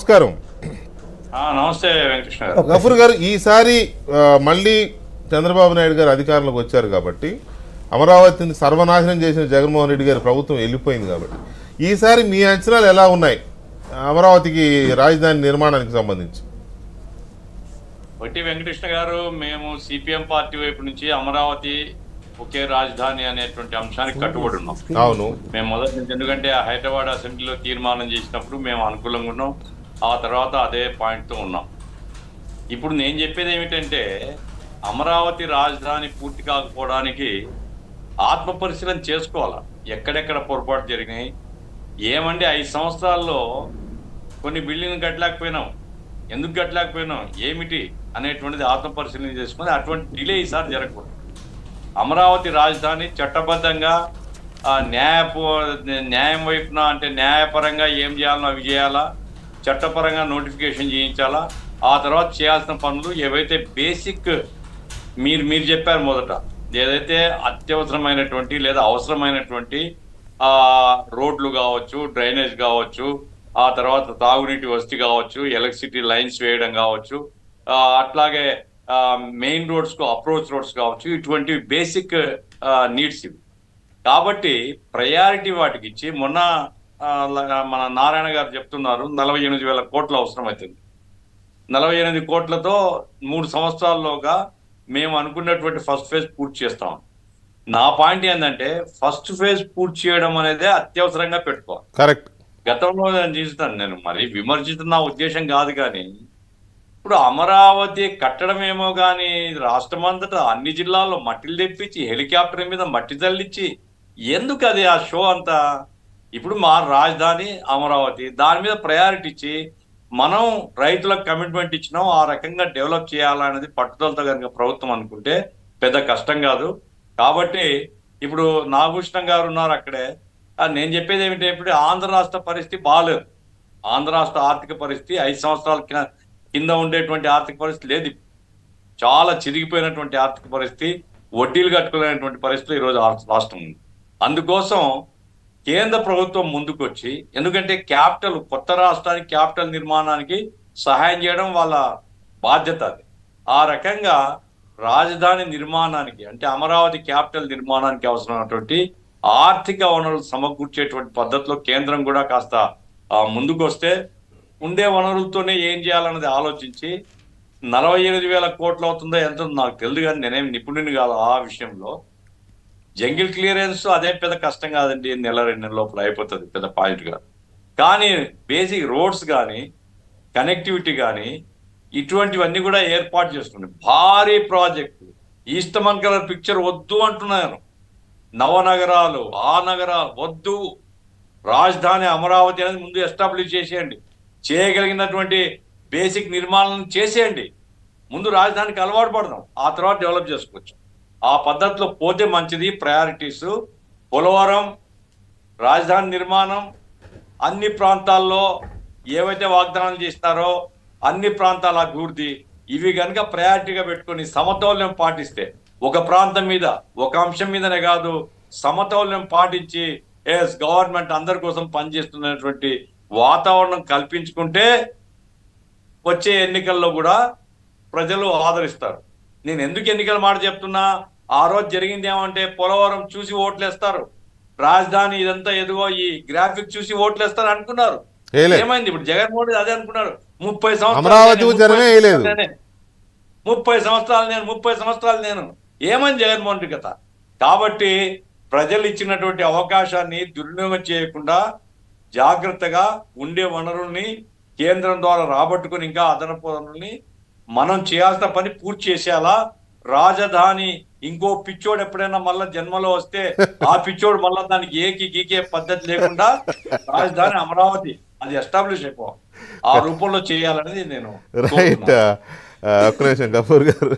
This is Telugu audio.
నమస్కారం. నమస్తే వెంకటకృష్ణ గారు. గఫూర్ గారు, ఈసారి మళ్ళీ చంద్రబాబు నాయుడు గారు అధికారంలోకి వచ్చారు కాబట్టి, అమరావతిని సర్వనాశనం చేసిన జగన్మోహన్ రెడ్డి గారి ప్రభుత్వం వెళ్ళిపోయింది కాబట్టి, ఈసారి మీ అంచనాలు ఎలా ఉన్నాయి అమరావతికి రాజధాని నిర్మాణానికి సంబంధించి? ఒకటి వెంకటకృష్ణ గారు, మేము సిపిఎం పార్టీ వైపు నుంచి అమరావతి ఒకే రాజధాని అనేటువంటి అంశానికి కట్టుబడి ఉన్నాం. అవును, మేము మొదటి నుంచి, ఎందుకంటే హైదరాబాద్ అసెంబ్లీలో తీర్మానం చేసినప్పుడు మేము అనుకూలంగా ఉన్నాం. ఆ తర్వాత అదే పాయింట్తో ఉన్నాం. ఇప్పుడు నేను చెప్పేది ఏమిటంటే, అమరావతి రాజధాని పూర్తి కాకపోవడానికి ఆత్మ పరిశీలన చేసుకోవాలా, ఎక్కడెక్కడ పొరపాటు జరిగినాయి, ఏమండి 5 సంవత్సరాల్లో కొన్ని బిల్డింగ్లు కట్టలేకపోయినాం, ఎందుకు కట్టలేకపోయినాం, ఏమిటి అనేటువంటిది ఆత్మ పరిశీలన చేసుకుని అటువంటి డిలే ఈసారి జరగకూడదు. అమరావతి రాజధాని చట్టబద్ధంగా న్యాయం వైపున, అంటే న్యాయపరంగా ఏం చేయాలో అవి చేయాలా, చట్టపరంగా నోటిఫికేషన్ చేయించాలా, ఆ తర్వాత చేయాల్సిన పనులు ఏవైతే బేసిక్ మీరు చెప్పారు మొదట, ఏదైతే అత్యవసరమైనటువంటి లేదా అవసరమైనటువంటి రోడ్లు కావచ్చు, డ్రైనేజ్ కావచ్చు, ఆ తర్వాత తాగునీటి వసతి కావచ్చు, ఎలక్ట్రిసిటీ లైన్స్ వేయడం కావచ్చు, అట్లాగే మెయిన్ రోడ్స్ కు అప్రోచ్ రోడ్స్ కావచ్చు, ఇటువంటి బేసిక్ నీడ్స్ ఇవి. కాబట్టి ప్రయారిటీ వాటికి ఇచ్చి, మొన్న మన నారాయణ గారు చెప్తున్నారు 48,000 కోట్లు అవసరం అవుతుంది. 48 కోట్లతో 3 సంవత్సరాల్లోగా మేము అనుకున్నటువంటి ఫస్ట్ ఫేజ్ పూర్తి చేస్తాం. నా పాయింట్ ఏంటంటే, ఫస్ట్ ఫేజ్ పూర్తి చేయడం అనేది అత్యవసరంగా పెట్టుకోవాలి. కరెక్ట్. గతంలో నేను చూస్తాను, నేను మరి విమర్శిస్తున్న ఉద్దేశం కాదు, కానీ ఇప్పుడు అమరావతి కట్టడమేమో కానీ రాష్ట్రం అంతటా అన్ని జిల్లాల్లో మట్టిలు తెప్పించి హెలికాప్టర్ మీద మట్టి తల్లిచ్చి ఎందుకు అది ఆ షో అంతా? ఇప్పుడు మా రాజధాని అమరావతి, దాని మీద ప్రయారిటీ ఇచ్చి మనం రైతులకు కమిట్మెంట్ ఇచ్చినాం, ఆ రకంగా డెవలప్ చేయాలనేది పట్టుదలతో కనుక ప్రభుత్వం అనుకుంటే పెద్ద కష్టం కాదు. కాబట్టి ఇప్పుడు నాగభూషణం గారు ఉన్నారు అక్కడే. నేను చెప్పేది ఏమిటంటే, ఇప్పుడు ఆంధ్ర రాష్ట్ర పరిస్థితి బాగాలేదు. ఆంధ్ర రాష్ట్ర ఆర్థిక పరిస్థితి 5 సంవత్సరాల కింద ఉండేటువంటి ఆర్థిక పరిస్థితి లేదు. చాలా చిరిగిపోయినటువంటి ఆర్థిక పరిస్థితి, వడ్డీలు కట్టుకునేటువంటి పరిస్థితులు ఈరోజు రాష్ట్రం ఉంది. అందుకోసం కేంద్ర ప్రభుత్వం ముందుకొచ్చి, ఎందుకంటే క్యాపిటల్, కొత్త రాష్ట్రానికి క్యాపిటల్ నిర్మాణానికి సహాయం చేయడం వాళ్ళ బాధ్యత. అది ఆ రకంగా రాజధాని నిర్మాణానికి, అంటే అమరావతి క్యాపిటల్ నిర్మాణానికి అవసరమైనటువంటి ఆర్థిక వనరులు సమకూర్చేటువంటి పద్ధతిలో కేంద్రం కూడా కాస్త ముందుకు వస్తే, ఉండే వనరులతోనే ఏం చేయాలన్నది ఆలోచించి 48,000 కోట్లు అవుతుందో ఎంత నాకు తెలియదు, కానీ నేనేం నిపుణుని కాదు ఆ విషయంలో. జంగిల్ క్లియరెన్స్ అదే పెద్ద కష్టం కాదండి, 1-2 నెలల లోపల అయిపోతుంది, పెద్ద పాయింట్ కాదు. కానీ బేసిక్ రోడ్స్ కానీ, కనెక్టివిటీ కానీ, ఇటువంటివన్నీ కూడా ఏర్పాటు చేస్తున్నాయి. భారీ ప్రాజెక్టు, ఈస్టమన్ కలర్ పిక్చర్ వద్దు అంటున్నారు. నవనగరాలు, ఆ నగరాలు వద్దు, రాజధాని అమరావతి అనేది ముందు ఎస్టాబ్లిష్ చేసేయండి, చేయగలిగినటువంటి బేసిక్ నిర్మాణం చేసేయండి, ముందు రాజధానికి అలవాటు పడదాం, ఆ తర్వాత డెవలప్ చేసుకోవచ్చు. ఆ పద్ధతిలో పోతే మంచిది. ప్రయారిటీస్ పోలవరం, రాజధాని నిర్మాణం, అన్ని ప్రాంతాల్లో ఏవైతే వాగ్దానాలు చేస్తారో అన్ని ప్రాంతాల అభివృద్ధి, ఇవి కనుక ప్రయారిటీగా పెట్టుకొని సమతౌల్యం పాటిస్తే, ఒక ప్రాంతం మీద ఒక అంశం మీదనే కాదు, సమతౌల్యం పాటించి గవర్నమెంట్ అందరి కోసం పనిచేస్తున్నటువంటి వాతావరణం కల్పించుకుంటే వచ్చే ఎన్నికల్లో కూడా ప్రజలు ఆదరిస్తారు. నేను ఎందుకు ఎన్నికల మాట చెప్తున్నా, ఆ రోజు జరిగింది ఏమంటే, పోలవరం చూసి ఓట్లేస్తారు, రాజధాని ఇదంతా ఎదుగో ఈ గ్రాఫిక్ చూసి ఓట్లేస్తారు అనుకున్నారు. ఏమైంది? ఇప్పుడు జగన్మోహన్ రెడ్డి అదే అనుకున్నారు. 30 సంవత్సరాలు నేను ఏమైంది జగన్మోహన్ రెడ్డి కథ? కాబట్టి ప్రజలు ఇచ్చినటువంటి అవకాశాన్ని దుర్వినియోగం చేయకుండా జాగ్రత్తగా ఉండే వనరుల్ని కేంద్రం ద్వారా రాబట్టుకుని, ఇంకా అదనపు వనరుల్ని మనం చేయాల్సిన పని పూర్తి చేసేలా. రాజధాని ఇంకో పిచ్చోడు ఎప్పుడైనా మళ్ళా జన్మలో వస్తే ఆ పిచ్చోడు మళ్ళా దానికి ఏకి గీకే పద్ధతి లేకుండా రాజధాని అమరావతి అది ఎస్టాబ్లిష్ అయిపోవాలి, ఆ రూపంలో చేయాలనేది నేను. రైట్. ఒక్క నిమిషం గఫూర్ గారు.